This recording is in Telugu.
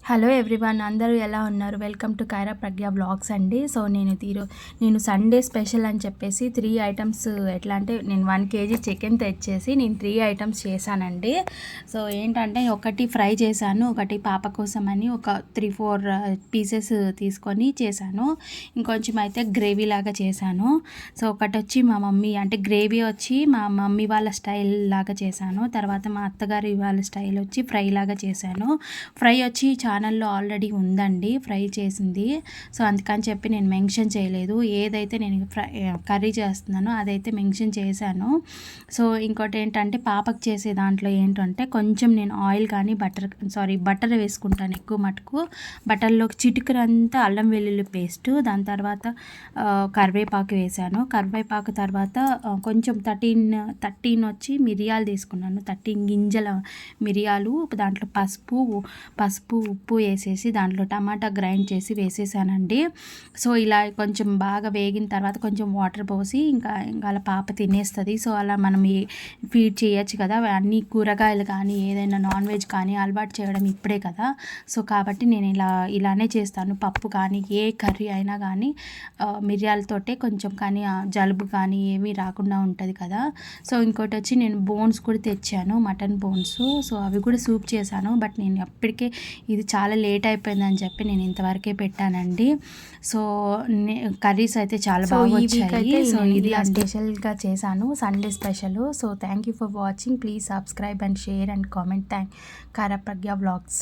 హలో ఎవ్రీవన్, అందరూ ఎలా ఉన్నారు? Welcome to Kaira Pragya vlogs అండి. సో నేను సండే స్పెషల్ అని చెప్పేసి 3 ఐటమ్స్, ఎట్లా అంటే నేను 1 కేజీ చికెన్ తెచ్చేసి నేను 3 ఐటమ్స్ చేశానండి. సో ఏంటంటే ఒకటి ఫ్రై చేశాను, ఒకటి పాప కోసం అని ఒక 3-4 పీసెస్ తీసుకొని చేశాను, ఇంకొంచెం అయితే గ్రేవీ లాగా చేశాను. సో ఒకటి వచ్చి మా మమ్మీ అంటే గ్రేవీ వచ్చి మా మమ్మీ వాళ్ళ స్టైల్ లాగా చేశాను, తర్వాత మా అత్తగారి వాళ్ళ స్టైల్ వచ్చి ఫ్రై లాగా చేశాను. ఫ్రై వచ్చి ఛానల్లో ఆల్రెడీ ఉందండి ఫ్రై చేసింది, సో అందుకని చెప్పి నేను మెన్షన్ చేయలేదు. ఏదైతే నేను కర్రీ చేస్తున్నానో అదైతే మెన్షన్ చేశాను. సో ఇంకోటి ఏంటంటే పాపకు చేసే దాంట్లో ఏంటంటే కొంచెం నేను ఆయిల్ కానీ బటర్ వేసుకుంటాను ఎక్కువ మటుకు. బటర్లోకి చిటికరంతా అల్లం వెల్లుల్లి పేస్ట్, దాని తర్వాత కరివేపాకు వేసాను. కరివేపాకు తర్వాత కొంచెం 13 వచ్చి మిరియాలు తీసుకున్నాను, 13 గింజల మిరియాలు. దాంట్లో పసుపు ఉప్పు వేసేసి దాంట్లో టమాటా గ్రైండ్ చేసి వేసేసానండి. సో ఇలా కొంచెం బాగా వేగిన తర్వాత కొంచెం వాటర్ పోసి ఇంకా అలా పాప తినేస్తుంది. సో అలా మనం ఫీడ్ చేయొచ్చు కదా, అన్ని కూరగాయలు కానీ ఏదైనా నాన్ వెజ్ కానీ అలవాటు చేయడం ఇప్పుడే కదా. సో కాబట్టి నేను ఇలానే చేస్తాను. పప్పు కానీ ఏ కర్రీ అయినా కానీ మిరియాలతోటే కొంచెం కానీ జలుబు కానీ ఏమీ రాకుండా ఉంటుంది కదా. సో ఇంకోటి వచ్చి నేను బోన్స్ కూడా తెచ్చాను, మటన్ బోన్స్. సో అవి కూడా సూప్ చేశాను, బట్ నేను అప్పటికే ఇది చాలా లేట్ అయిపోయిందని చెప్పి నేను ఇంతవరకే పెట్టానండి. సో కర్రీస్ అయితే చాలా బాగా వచ్చాయి. సో ఇది స్పెషల్గా చేశాను, Sunday special. So thank you for watching. Please subscribe and share and comment. Kaira Pragya vlogs.